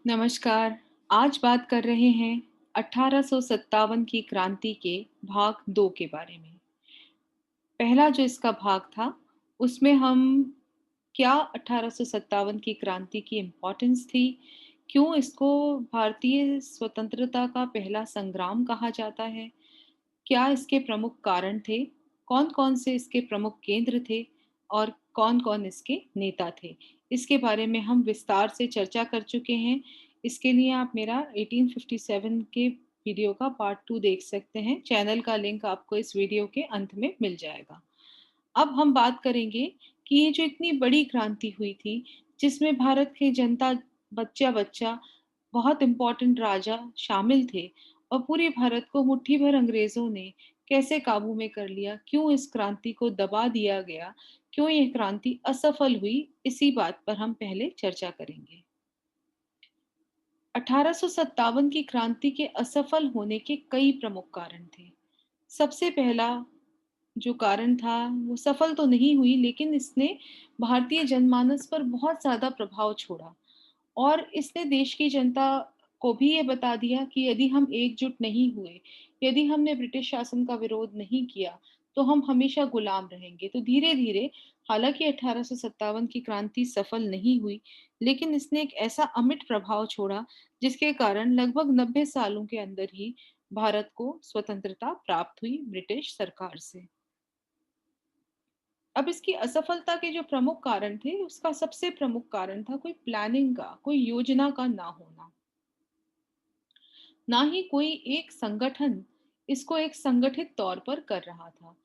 नमस्कार। आज बात कर रहे हैं 1857 की क्रांति के भाग 2 के बारे में। पहला जो इसका भाग था, उसमें हम क्या 1857 की क्रांति की इम्पोर्टेंस थी, क्यों इसको भारतीय स्वतंत्रता का पहला संग्राम कहा जाता है, क्या इसके प्रमुख कारण थे, कौन-कौन से इसके प्रमुख केंद्र थे और कौन-कौन इसके नेता थे। इसके बारे में हम विस्तार से चर्चा कर चुके हैं। इसके लिए आप मेरा 1857 के वीडियो का पार्ट 2 देख सकते हैं। चैनल का लिंक आपको इस वीडियो के अंत में मिल जाएगा। अब हम बात करेंगे कि ये जो इतनी बड़ी क्रांति हुई थी, जिसमें भारत की जनता बच्चा-बच्चा, बहुत इम्पोर्टेंट राजा शामिल थे और पूरे भारत को मुट्ठी भर अंग्रेज़ों ने कैसे काबू में कर लिया, क्यों इस क्रांति को दबा दिया गया, क्यों ये क्रांति असफल हुई, इसी बात पर हम पहले चर्चा करेंगे। 1857 की क्रांति के असफल होने के कई प्रमुख कारण थे। सबसे पहला जो कारण था, वो सफल तो नहीं हुई लेकिन इसने भारतीय जनमानस पर बहुत ज़्यादा प्रभाव छोड़ा और इसने देश की जनता को भी ये बता दिया कि यदि हम एकजुट नहीं हुए, यदि हमने ब्रिटिश शासन का विरोध नहीं किया, तो हम हमेशा गुलाम रहेंगे। तो धीरे-धीरे हालाँकि 1857 की क्रांति सफल नहीं हुई, लेकिन इसने एक ऐसा अमिट प्रभाव छोड़ा, जिसके कारण लगभग 90 सालों के अंदर ही भारत को स्वतंत्रता प्राप्त हुई ब्रिटिश सरकार से। अब इसकी असफलता के जो प्रमुख कारण थे, उसका सबसे प्रमुख कारण था कोई प्लानिंग का, कोई योजना का ना होना। ना ही कोई एक संगठन इसको एक संगठित तौर पर कर रहा था।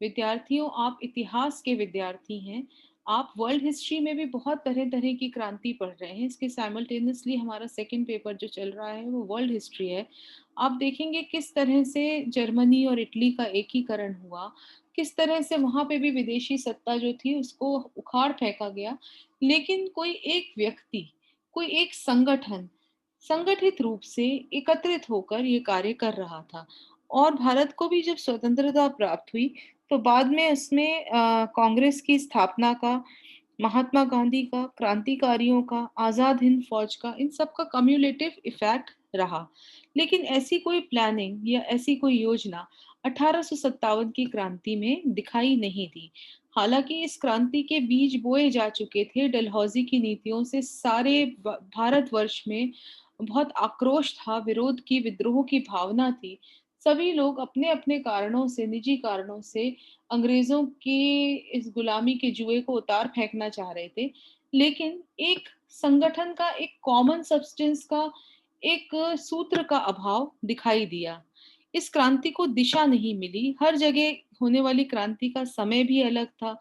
विद्यार्थियों, आप इतिहास के विद्यार्थी हैं, आप वर्ल्ड हिस्ट्री में भी बहुत तरह-तरह की क्रांति पढ़ रहे हैं। इसके साइमल्टेनियसली हमारा सेकंड पेपर जो चल रहा है, वो वर्ल्ड हिस्ट्री है। आप देखेंगे किस तरह से जर्मनी और इटली का एकीकरण हुआ, किस तरह से वहाँ पे भी विदेशी सत्ता जो थी, उसको उखाड़ फेंका गया। लेकिन कोई एक व्यक्ति, कोई एक संगठन संगठित रूप से एकत्रित होकर ये कार्य कर रहा था और भारत को भी जब स्वतंत्रता प्राप्त हुई तो बाद में इसमें कांग्रेस की स्थापना का, महात्मा गांधी का, क्रांतिकारियों का, आजाद हिंद फौज का, इन सब का कम्युलेटिव इफेक्ट रहा। लेकिन ऐसी कोई प्लानिंग या ऐसी कोई योजना 1857 की क्रांति में दिखाई नहीं दी। हालांकि इस क्रांति के बीज बोए जा चुके थे, डलहौजी की नीतियों से सारे भारतवर्ष में बहुत आक्रोश था, विरोध की, विद्रोह की भावना थी। सभी लोग अपने-अपने कारणों से, निजी कारणों से अंग्रेज़ों के इस गुलामी के जुए को उतार फेंकना चाह रहे थे। लेकिन एक संगठन का, एक कॉमन सब्सटेंस का, एक सूत्र का अभाव दिखाई दिया। इस क्रांति को दिशा नहीं मिली, हर जगह होने वाली क्रांति का समय भी अलग था।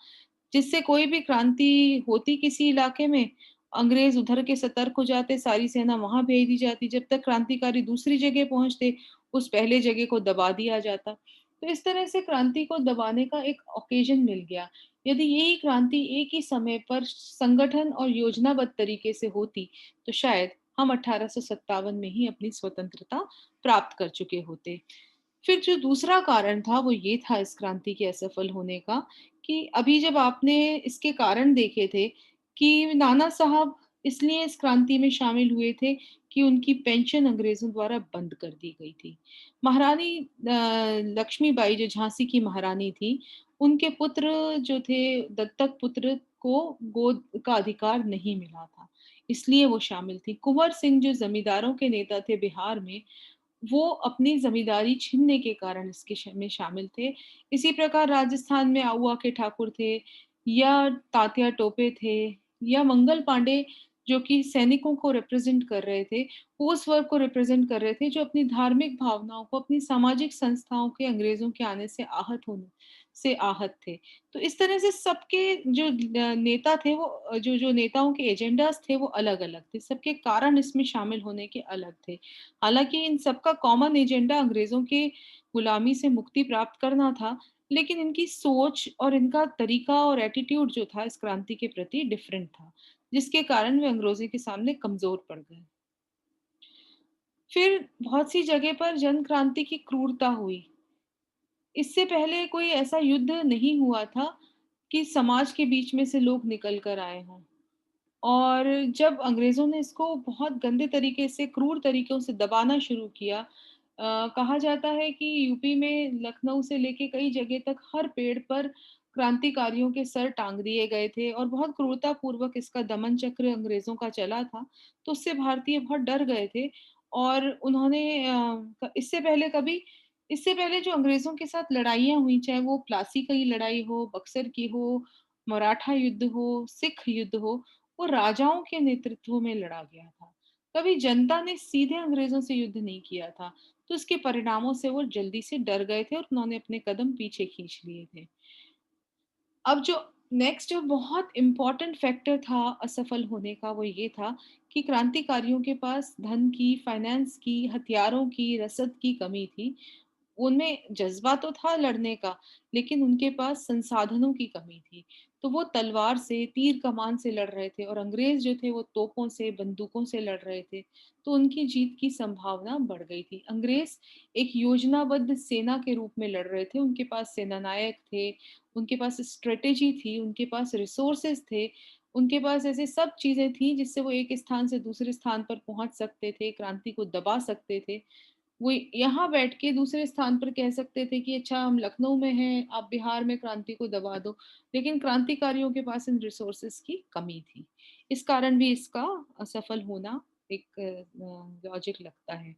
जिससे कोई भी क्रांति होती किसी इलाके में, अंग्रेज़ उधर के सतर्क हो जाते, सारी सेना वहाँ भेज दी जाती, जब तक क्रांतिकारी दूसरी जगह पहुँचते, उस पहले जगह को दबा दिया जाता। तो इस तरह से क्रांति को दबाने का एक ऑकेज़न मिल गया। यदि यही क्रांति एक ही समय पर संगठन और योजनाबद्ध तरीके से होती, तो शायद हम 1857 में ही अपनी स्वतंत्रता प्राप्त कर चुके होते। फिर जो दूसरा कारण था वो ये था इस क्रांति के असफल होने का कि अभी जब आपने इसके कारण देखे थे कि नाना साहब इसलिए इस क्रांति में शामिल हुए थे कि उनकी पेंशन अंग्रेजों द्वारा बंद कर दी गई थी। महारानी लक्ष्मीबाई जो झांसी की महारानी थी, उनके पुत्र जो थे दत्तक पुत्र को गोद का अधिकार नहीं मिला था, इसलिए वो शामिल थी। कुंवर सिंह जो जमींदारों के नेता थे बिहार में, वो अपनी ज़मींदारी छीनने के कारण इसके में शामिल थे। इसी प्रकार राजस्थान में आऊआ के ठाकुर थे या तात्या टोपे थे या मंगल पांडे जो कि सैनिकों को रिप्रेज़ेंट कर रहे थे, वो उस वर्ग को रिप्रेज़ेंट कर रहे थे जो अपनी धार्मिक भावनाओं को, अपनी सामाजिक संस्थाओं के अंग्रेज़ों के आने से आहत थे। तो इस तरह से सबके जो नेता थे वो जो नेताओं के एजेंडाज़ थे वो अलग-अलग थे। सबके कारण इसमें शामिल होने के अलग थे। हालाँकि इन सबका कॉमन एजेंडा अंग्रेज़ों के गुलामी से मुक्ति प्राप्त करना था, लेकिन इनकी सोच और इनका तरीका और एटीट्यूड जो था इस क्रांति के प्रति डिफरेंट था, जिसके कारण वे अंग्रेज़ों के सामने कमज़ोर पड़ गए। फिर बहुत सी जगह पर जन क्रांति की क्रूरता हुई। इससे पहले कोई ऐसा युद्ध नहीं हुआ था कि समाज के बीच में से लोग निकल कर आए हों। और जब अंग्रेज़ों ने इसको बहुत गंदे तरीके से, क्रूर तरीकों से दबाना शुरू किया, कहा जाता है कि यूपी में लखनऊ से लेके कई जगह तक हर पेड़ पर क्रांतिकारियों के सर टाँग दिए गए थे और बहुत क्रूरतापूर्वक इसका दमन चक्र अंग्रेज़ों का चला था। तो उससे भारतीय बहुत डर गए थे और उन्होंने इससे पहले जो अंग्रेज़ों के साथ लड़ाइयाँ हुई, चाहे वो प्लासी की लड़ाई हो, बक्सर की हो, मराठा युद्ध हो, सिख युद्ध हो, वो राजाओं के नेतृत्व में लड़ा गया था। कभी जनता ने सीधे अंग्रेज़ों से युद्ध नहीं किया था, तो इसके परिणामों से वो जल्दी से डर गए थे और उन्होंने अपने कदम पीछे खींच लिए थे। अब जो नेक्स्ट जो बहुत इम्पोर्टेंट फैक्टर था असफल होने का, वो ये था कि क्रांतिकारियों के पास धन की, फाइनेंस की, हथियारों की, रसद की कमी थी। उनमें जज़्बा तो था लड़ने का, लेकिन उनके पास संसाधनों की कमी थी। तो वो तलवार से, तीर कमान से लड़ रहे थे और अंग्रेज़ जो थे वो तोपों से, बंदूकों से लड़ रहे थे। तो उनकी जीत की संभावना बढ़ गई थी। अंग्रेज़ एक योजनाबद्ध सेना के रूप में लड़ रहे थे। उनके पास सेनानायक थे, उनके पास स्ट्रैटेजी थी, उनके पास रिसोर्सेज़ थे, उनके पास ऐसी सब चीज़ें थी जिससे वो एक स्थान से दूसरे स्थान पर पहुँच सकते थे, क्रांति को दबा सकते थे। वो यहाँ बैठ के दूसरे स्थान पर कह सकते थे कि अच्छा हम लखनऊ में हैं, आप बिहार में क्रांति को दबा दो। लेकिन क्रांतिकारियों के पास इन रिसोर्सेज़ की कमी थी। इस कारण भी इसका असफल होना एक लॉजिक लगता है।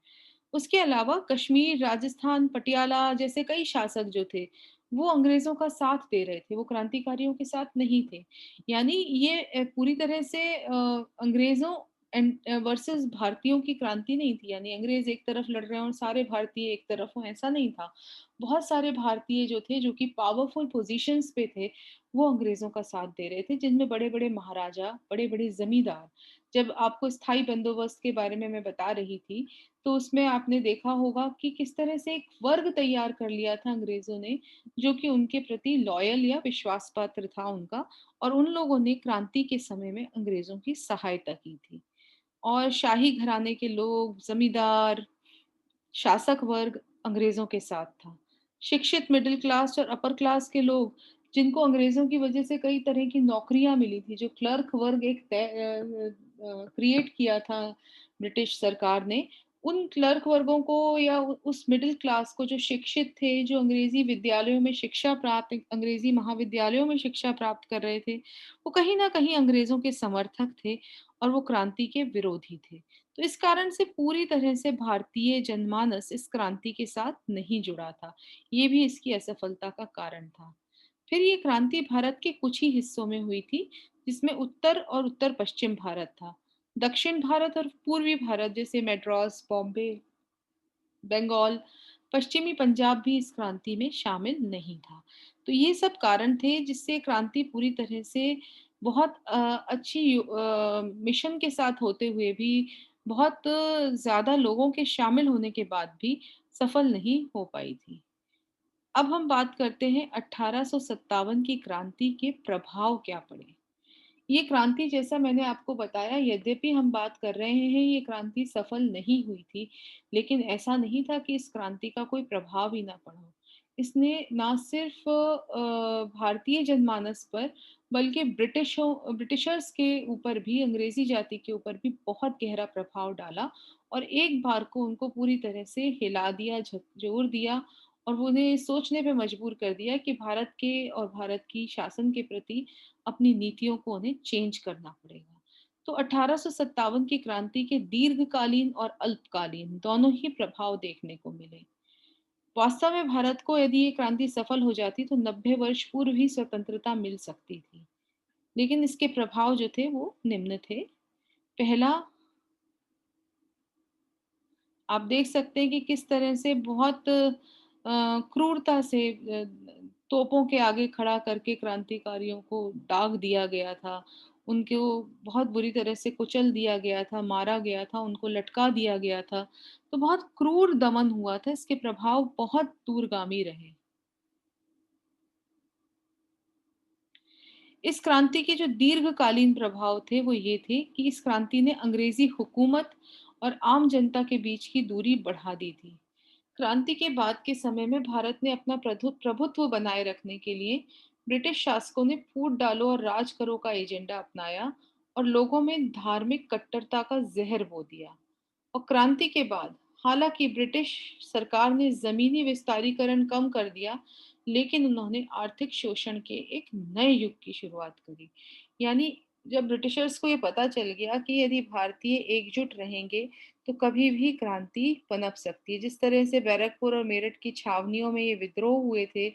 उसके अलावा कश्मीर, राजस्थान, पटियाला जैसे कई शासक जो थे, वो अंग्रेज़ों का साथ दे रहे थे, वो क्रांतिकारियों के साथ नहीं थे। यानी ये पूरी तरह से अंग्रेज़ों वर्सेस भारतीयों की क्रांति नहीं थी, यानी अंग्रेज एक तरफ लड़ रहे हैं और सारे भारतीय एक तरफ हों, ऐसा नहीं था। बहुत सारे भारतीय जो थे, जो कि पावरफुल पोजीशंस पे थे, वो अंग्रेजों का साथ दे रहे थे, जिनमें बड़े-बड़े महाराजा, बड़े-बड़े जमींदार। जब आपको स्थायी बंदोबस्त के बारे में मैं बता रही थी, तो उसमें आपने देखा होगा कि किस तरह से एक वर्ग तैयार कर लिया था अंग्रेजों ने, जो कि उनके प्रति लॉयल या विश्वास पात्र था उनका, और उन लोगों ने क्रांति के समय में अंग्रेजों की सहायता की थी। और शाही घराने के लोग, जमींदार, शासक वर्ग अंग्रेजों के साथ था। शिक्षित मिडिल क्लास और अपर क्लास के लोग, जिनको अंग्रेजों की वजह से कई तरह की नौकरियां मिली थी, जो क्लर्क वर्ग एक क्रिएट किया था ब्रिटिश सरकार ने, उन क्लर्क वर्गों को या उस मिडिल क्लास को, जो शिक्षित थे, जो अंग्रेजी विद्यालयों में शिक्षा प्राप्त, अंग्रेजी महाविद्यालयों में शिक्षा प्राप्त कर रहे थे, वो कहीं ना कहीं अंग्रेजों के समर्थक थे और वो क्रांति के विरोधी थे। तो इस कारण से पूरी तरह से भारतीय जनमानस इस क्रांति के साथ नहीं जुड़ा था। ये भी इसकी असफलता का कारण था। फिर ये क्रांति भारत के कुछ ही हिस्सों में हुई थी, जिसमें उत्तर और उत्तर पश्चिम भारत था। दक्षिण भारत और पूर्वी भारत जैसे मद्रास, बॉम्बे, बंगाल, पश्चिमी पंजाब भी इस क्रांति में शामिल नहीं था। तो ये सब कारण थे जिससे क्रांति पूरी तरह से बहुत अच्छी मिशन के साथ होते हुए भी, बहुत ज़्यादा लोगों के शामिल होने के बाद भी सफल नहीं हो पाई थी। अब हम बात करते हैं 1857 की क्रांति के प्रभाव क्या पड़े। ये क्रांति, जैसा मैंने आपको बताया, यद्यपि हम बात कर रहे हैं ये क्रांति सफल नहीं हुई थी, लेकिन ऐसा नहीं था कि इस क्रांति का कोई प्रभाव ही ना पड़ा हो। इसने ना सिर्फ भारतीय जनमानस पर, बल्कि ब्रिटिशर्स के ऊपर भी, अंग्रेजी जाति के ऊपर भी बहुत गहरा प्रभाव डाला और एक बार को उनको पूरी तरह से हिला दिया, झकझोर दिया और वो उन्हें सोचने पे मजबूर कर दिया कि भारत के और भारत की शासन के प्रति अपनी नीतियों को उन्हें चेंज करना पड़ेगा। तो 1857 की क्रांति के दीर्घकालीन और अल्पकालीन दोनों ही प्रभाव देखने को मिले। वास्तव में भारत को यदि ये क्रांति सफल हो जाती तो 90 वर्ष पूर्व ही स्वतंत्रता मिल सकती थी। लेकिन इसके प्रभाव जो थे वो निम्न थे। पहला, आप देख सकते हैं कि किस तरह से बहुत क्रूरता से तोपों के आगे खड़ा करके क्रांतिकारियों को दाग दिया गया था। उनको बहुत बुरी तरह से कुचल दिया गया था, मारा गया था, उनको लटका दिया गया था। तो बहुत क्रूर दमन हुआ था, इसके प्रभाव बहुत दूरगामी रहे। इस क्रांति के जो दीर्घकालीन प्रभाव थे वो ये थे कि इस क्रांति ने अंग्रेजी हुकूमत और आम जनता के बीच की दूरी बढ़ा दी थी। क्रांति के बाद के समय में भारत ने अपना प्रभुत्व बनाए रखने के लिए ब्रिटिश शासकों ने फूट डालो और राज करो का एजेंडा अपनाया और लोगों में धार्मिक कट्टरता का जहर बो दिया। और क्रांति के बाद हालांकि ब्रिटिश सरकार ने जमीनी विस्तारीकरण कम कर दिया, लेकिन उन्होंने आर्थिक शोषण के एक नए युग की शुरुआत करी। यानी जब ब्रिटिशर्स को ये पता चल गया कि यदि भारतीय एकजुट रहेंगे तो कभी भी क्रांति पनप सकती है। जिस तरह से बैरकपुर और मेरठ की छावनियों में ये विद्रोह हुए थे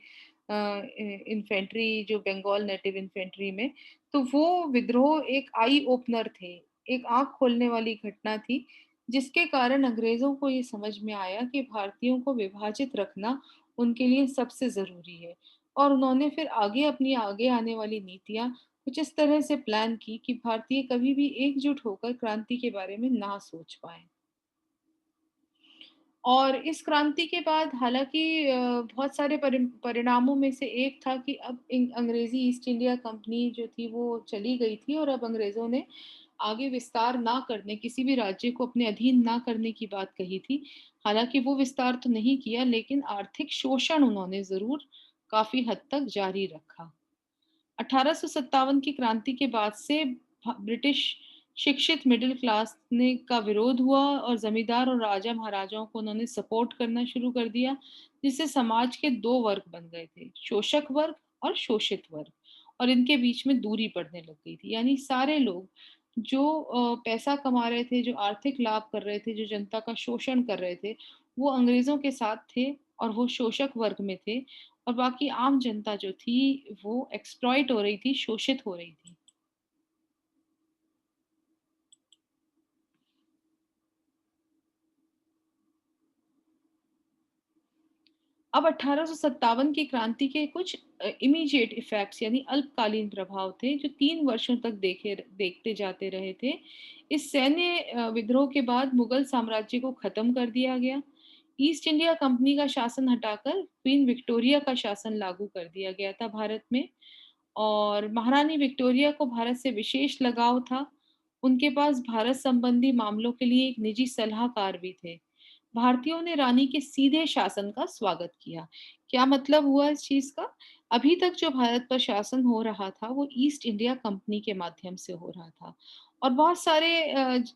इन्फेंट्री, जो बंगाल नेटिव इन्फेंट्री में, तो वो विद्रोह एक आई ओपनर थे, एक आंख खोलने वाली घटना थी, जिसके कारण अंग्रेजों को ये समझ में आया कि भारतीयों को विभाजित रखना उनके लिए सबसे जरूरी है। और उन्होंने फिर आगे आने वाली नीतियां कुछ इस तरह से प्लान की कि भारतीय कभी भी एकजुट होकर क्रांति के बारे में ना सोच पाए। और इस क्रांति के बाद हालांकि बहुत सारे परिणामों में से एक था कि अब अंग्रेजी ईस्ट इंडिया कंपनी जो थी वो चली गई थी, और अब अंग्रेजों ने आगे विस्तार ना करने, किसी भी राज्य को अपने अधीन ना करने की बात कही थी। हालांकि वो विस्तार तो नहीं किया, लेकिन आर्थिक शोषण उन्होंने जरूर काफी हद तक जारी रखा। 1857 की क्रांति के बाद से ब्रिटिश शिक्षित मिडिल क्लास ने का विरोध हुआ, और जमींदार और राजा महाराजाओं को उन्होंने सपोर्ट करना शुरू कर दिया, जिससे समाज के दो वर्ग बन गए थे, शोषक वर्ग और शोषित वर्ग। और इनके बीच में दूरी पड़ने लग गई थी। यानी सारे लोग जो पैसा कमा रहे थे, जो आर्थिक लाभ कर रहे थे, जो जनता का शोषण कर रहे थे, वो अंग्रेजों के साथ थे और वो शोषक वर्ग में थे। और बाकी आम जनता जो थी वो एक्सप्लॉइट हो रही थी, शोषित हो रही थी। अब 1857 की क्रांति के कुछ इमीडिएट इफेक्ट्स यानी अल्पकालीन प्रभाव थे, जो 3 वर्षों तक देखते जाते रहे थे। इस सैन्य विद्रोह के बाद मुगल साम्राज्य को खत्म कर दिया गया। ईस्ट इंडिया कंपनी का शासन हटाकर क्वीन विक्टोरिया का शासन लागू कर दिया गया था भारत में। और महारानी विक्टोरिया को भारत से विशेष लगाव था। उनके पास भारत संबंधी मामलों के लिए एक निजी सलाहकार भी थे। भारतीयों ने रानी के सीधे शासन का स्वागत किया। क्या मतलब हुआ इस चीज का? अभी तक जो भारत पर शासन हो रहा था वो ईस्ट इंडिया कंपनी के माध्यम से हो रहा था। और बहुत सारे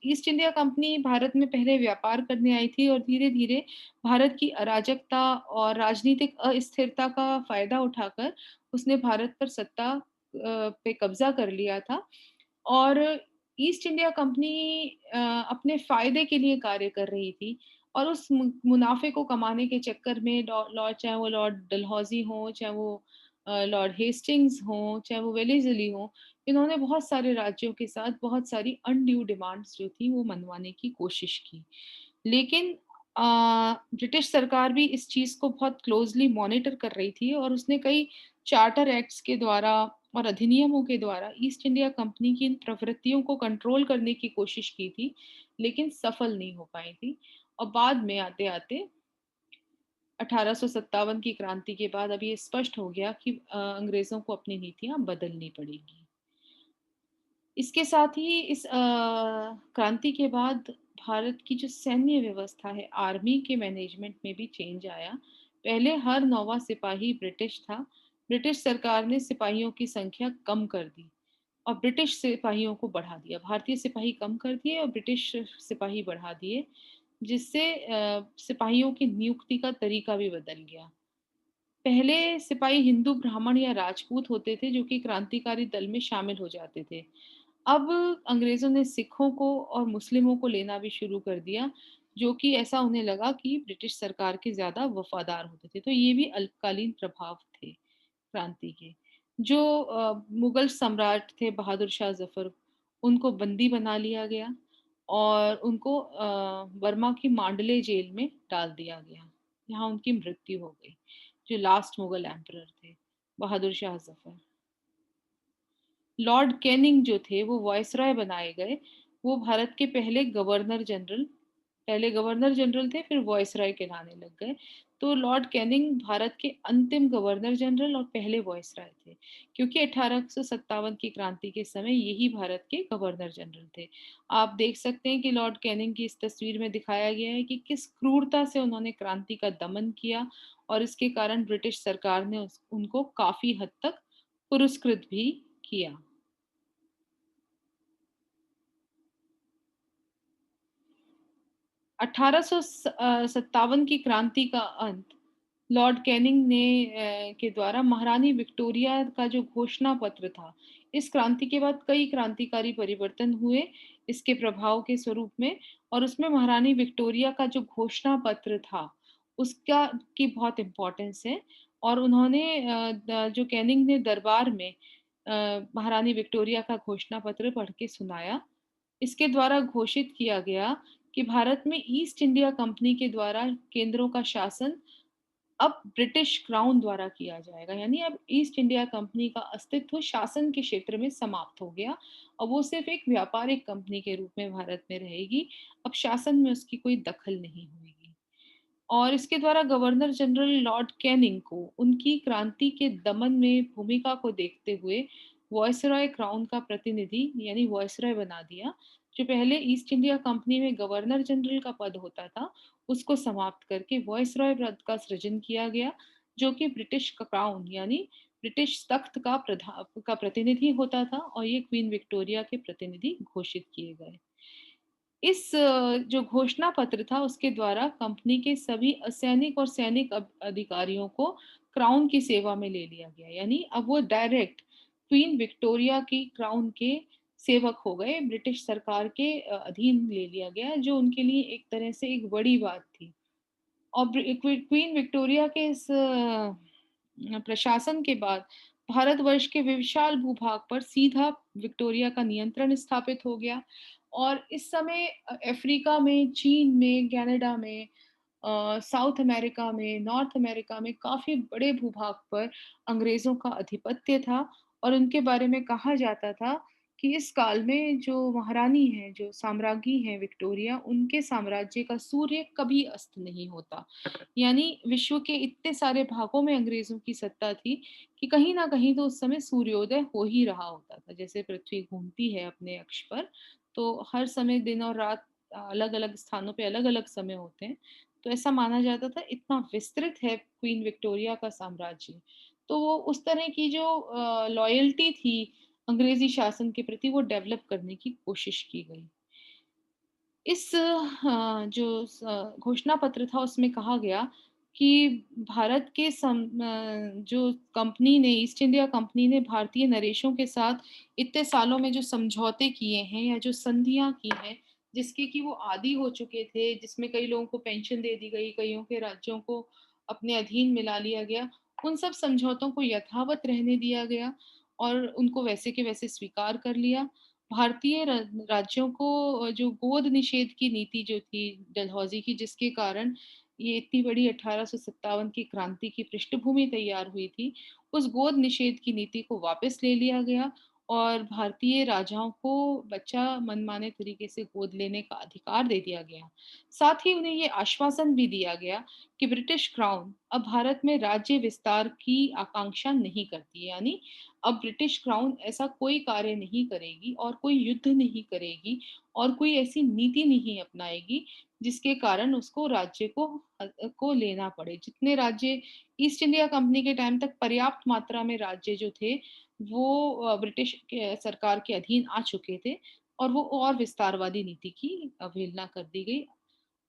ईस्ट इंडिया कंपनी भारत में पहले व्यापार करने आई थी, और धीरे धीरे भारत की अराजकता और राजनीतिक अस्थिरता का फायदा उठाकर उसने भारत पर सत्ता पे कब्जा कर लिया था। और ईस्ट इंडिया कंपनी अपने फायदे के लिए कार्य कर रही थी, और उस मुनाफे को कमाने के चक्कर में लॉर्ड, चाहे वो लॉर्ड डलहौजी हो, चाहे वो लॉर्ड हेस्टिंग्स हो, चाहे वो वेलेस्ली हो, इन्होंने बहुत सारे राज्यों के साथ बहुत सारी अनड्यू डिमांड्स जो थी वो मनवाने की कोशिश की। लेकिन ब्रिटिश सरकार भी इस चीज को बहुत क्लोजली मॉनिटर कर रही थी, और उसने कई चार्टर एक्ट्स के द्वारा और अधिनियमों के द्वारा ईस्ट इंडिया कंपनी की इन प्रवृत्तियों को कंट्रोल करने की कोशिश की थी, लेकिन सफल नहीं हो पाई थी। और बाद में आते आते 1857 की क्रांति के बाद अब ये स्पष्ट हो गया कि अंग्रेजों को अपनी नीतियां बदलनी पड़ेगी। इसके साथ ही इस क्रांति के बाद भारत की जो सैन्य व्यवस्था है, आर्मी के मैनेजमेंट में भी चेंज आया। पहले हर नौवां सिपाही ब्रिटिश था। ब्रिटिश सरकार ने सिपाहियों की संख्या कम कर दी और ब्रिटिश सिपाहियों को बढ़ा दिया। भारतीय सिपाही कम कर दिए और ब्रिटिश सिपाही बढ़ा दिए, जिससे सिपाहियों की नियुक्ति का तरीका भी बदल गया। पहले सिपाही हिंदू, ब्राह्मण या राजपूत होते थे जो कि क्रांतिकारी दल में शामिल हो जाते थे। अब अंग्रेजों ने सिखों को और मुस्लिमों को लेना भी शुरू कर दिया, जो कि ऐसा उन्हें लगा कि ब्रिटिश सरकार के ज्यादा वफादार होते थे। तो ये भी अल्पकालीन प्रभाव थे क्रांति के। जो मुगल सम्राट थे बहादुर शाह जफर, उनको बंदी बना लिया गया और उनको बर्मा की मांडले जेल में डाल दिया गया। यहाँ उनकी मृत्यु हो गई। जो लास्ट मुगल एम्परर थे बहादुर शाह जफर। लॉर्ड कैनिंग जो थे वो वॉयसरॉय बनाए गए। वो भारत के पहले गवर्नर जनरल थे, फिर वॉयसरॉय कहलाने लग गए। तो लॉर्ड कैनिंग भारत के अंतिम गवर्नर जनरल और पहले वॉयसरॉय थे, क्योंकि 1857 की क्रांति के समय यही भारत के गवर्नर जनरल थे। आप देख सकते हैं कि लॉर्ड कैनिंग की इस तस्वीर में दिखाया गया है कि किस क्रूरता से उन्होंने क्रांति का दमन किया, और इसके कारण ब्रिटिश सरकार ने उनको काफी हद तक पुरस्कृत भी किया। 1857 की क्रांति का अंत लॉर्ड कैनिंग ने के द्वारा महारानी विक्टोरिया का जो घोषणा पत्र था, इस क्रांति के बाद कई क्रांतिकारी परिवर्तन हुए इसके प्रभाव के स्वरूप में, और उसमें महारानी विक्टोरिया का जो घोषणा पत्र था, उसका की बहुत इम्पोर्टेंस है। और उन्होंने जो कैनिंग ने दरबार में महारानी विक्टोरिया का घोषणा पत्र पढ़ के सुनाया। इसके द्वारा घोषित किया गया कि भारत में ईस्ट इंडिया कंपनी के द्वारा केंद्रों का शासन अब ब्रिटिश क्राउन द्वारा किया जाएगा। यानी अब ईस्ट इंडिया कंपनी का अस्तित्व शासन के क्षेत्र में समाप्त हो गया और वो सिर्फ एक व्यापारिक कंपनी के रूप में भारत में रहेगी। अब शासन में उसकी कोई दखल नहीं होगी। और इसके द्वारा गवर्नर जनरल लॉर्ड कैनिंग को उनकी क्रांति के दमन में भूमिका को देखते हुए वॉयसरॉय क्राउन का प्रतिनिधि यानी वॉयसरॉय बना दिया। जो पहले ईस्ट इंडिया कंपनी में गवर्नर जनरल का पद होता था, उसको समाप्त करके वॉयसरॉय पद का सृजन किया गया, जो कि ब्रिटिश क्राउन यानी ब्रिटिश तख्त का प्रतिनिधि होता था, और ये क्वीन विक्टोरिया के प्रतिनिधि घोषित किए गए। इस जो घोषणा पत्र था, उसके द्वारा कंपनी के सभी असैनिक और सैनिक अधिकारियों को क्राउन की सेवा में ले लिया गया। यानी अब वो डायरेक्ट क्वीन विक्टोरिया की क्राउन के सेवक हो गए, ब्रिटिश सरकार के अधीन ले लिया गया, जो उनके लिए एक तरह से एक बड़ी बात थी। और क्वीन विक्टोरिया के इस प्रशासन के बाद भारतवर्ष के विशाल भूभाग पर सीधा विक्टोरिया का नियंत्रण स्थापित हो गया। और इस समय अफ्रीका में, चीन में, कनाडा में, साउथ अमेरिका में, नॉर्थ अमेरिका में काफी बड़े भूभाग पर अंग्रेजों का आधिपत्य था। और उनके बारे में कहा जाता था कि इस काल में जो महारानी है, जो साम्राज्ञी है विक्टोरिया, उनके साम्राज्य का सूर्य कभी अस्त नहीं होता। यानी विश्व के इतने सारे भागों में अंग्रेजों की सत्ता थी कि कहीं ना कहीं तो उस समय सूर्योदय हो ही रहा होता था। जैसे पृथ्वी घूमती है अपने अक्ष पर, तो हर समय दिन और रात अलग अलग स्थानों पे अलग अलग समय होते हैं। तो ऐसा माना जाता था, इतना विस्तृत है क्वीन विक्टोरिया का साम्राज्य। तो वो उस तरह की जो लॉयल्टी थी अंग्रेजी शासन के प्रति, वो डेवलप करने की कोशिश की गई। इस जो घोषणा पत्र था, उसमें कहा गया कि भारत के जो कंपनी ने, ईस्ट इंडिया कंपनी ने भारतीय नरेशों के साथ इतने सालों में जो समझौते किए हैं या जो संधियां की हैं, जिसके कि वो आदी हो चुके थे, जिसमें कई लोगों को पेंशन दे दी गई, कईयों के राज्यों को अपने अधीन मिला लिया गया, उन सब समझौतों को यथावत रहने दिया गया और उनको वैसे के वैसे स्वीकार कर लिया। भारतीय राज्यों को जो गोद निषेध की नीति जो थी डलहौजी की, जिसके कारण ये इतनी बड़ी 1857 की क्रांति की पृष्ठभूमि तैयार हुई थी, उस गोद निषेध की नीति को वापस ले लिया गया और भारतीय राजाओं को बच्चा मनमाने तरीके से गोद लेने का अधिकार दे दिया गया। साथ ही उन्हें ये आश्वासन भी दिया गया कि ब्रिटिश क्राउन अब भारत में राज्य विस्तार की आकांक्षा नहीं करती है। यानी अब ब्रिटिश क्राउन ऐसा कोई कार्य नहीं करेगी और कोई युद्ध नहीं करेगी और कोई ऐसी नीति नहीं अपनाएगी जिसके कारण उसको राज्य को लेना पड़े। जितने राज्य ईस्ट इंडिया कंपनी के टाइम तक पर्याप्त मात्रा में राज्य जो थे, वो ब्रिटिश सरकार के अधीन आ चुके थे, और वो और विस्तारवादी नीति की अवहेलना कर दी गई।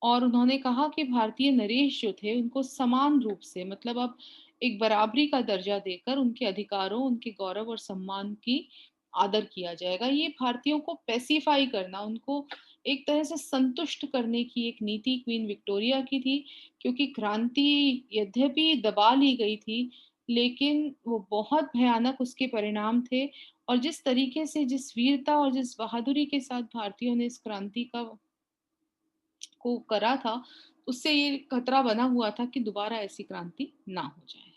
और उन्होंने कहा कि भारतीय नरेश जो थे, उनको समान रूप से, मतलब अब एक बराबरी का दर्जा देकर उनके अधिकारों, उनके गौरव और सम्मान की आदर किया जाएगा। ये भारतीयों को पैसिफाई करना, उनको एक तरह से संतुष्ट करने की एक नीति क्वीन विक्टोरिया की थी। क्योंकि क्रांति यद्यपि दबा ली गई थी, लेकिन वो बहुत भयानक उसके परिणाम थे। और जिस तरीके से, जिस वीरता और जिस बहादुरी के साथ भारतीयों ने इस क्रांति को करा था, उससे ये खतरा बना हुआ था कि दोबारा ऐसी क्रांति ना हो जाए।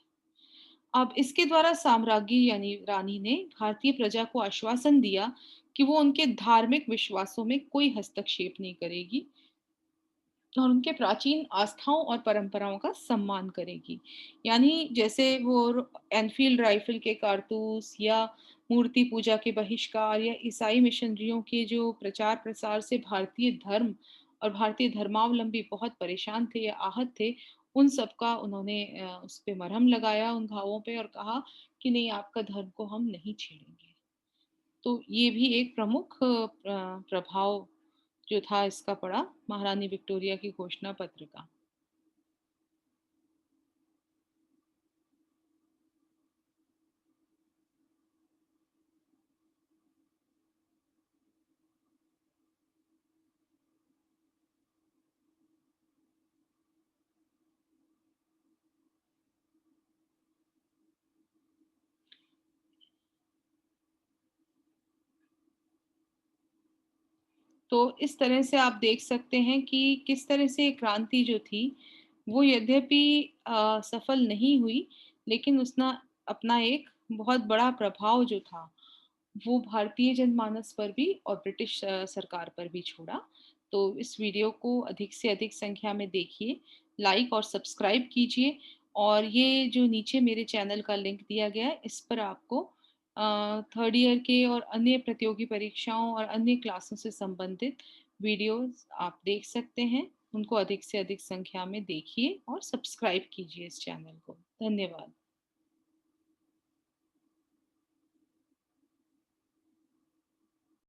अब इसके द्वारा साम्राज्ञी यानी रानी ने भारतीय प्रजा को आश्वासन दिया कि वो उनके धार्मिक विश्वासों में कोई हस्तक्षेप नहीं करेगी और उनके प्राचीन आस्थाओं और परंपराओं का सम्मान करेगी। यानी जैसे वो एनफील्ड राइफल के कारतूस या मूर्ति पूजा के बहिष्कार या ईसाई मिशनरियों के जो प्रचार प्रसार से भारतीय धर्म और भारतीय धर्मावलंबी बहुत परेशान थे या आहत थे, उन सब का उन्होंने उस पे मरहम लगाया, उन घावों पे, और कहा कि नहीं, आपका धर्म को हम नहीं छेड़ेंगे। तो ये भी एक प्रमुख प्रभाव जो था इसका पढ़ा, महारानी विक्टोरिया की घोषणा पत्र का। तो इस तरह से आप देख सकते हैं कि किस तरह से क्रांति जो थी वो यद्यपि सफल नहीं हुई, लेकिन उसने अपना एक बहुत बड़ा प्रभाव जो था वो भारतीय जनमानस पर भी और ब्रिटिश सरकार पर भी छोड़ा। तो इस वीडियो को अधिक से अधिक संख्या में देखिए, लाइक और सब्सक्राइब कीजिए, और ये जो नीचे मेरे चैनल का लिंक दिया गया है इस पर आपको थर्ड ईयर के और अन्य प्रतियोगी परीक्षाओं और अन्य क्लासों से संबंधित वीडियोस आप देख सकते हैं। उनको अधिक से अधिक संख्या में देखिए और सब्सक्राइब कीजिए इस चैनल को। धन्यवाद।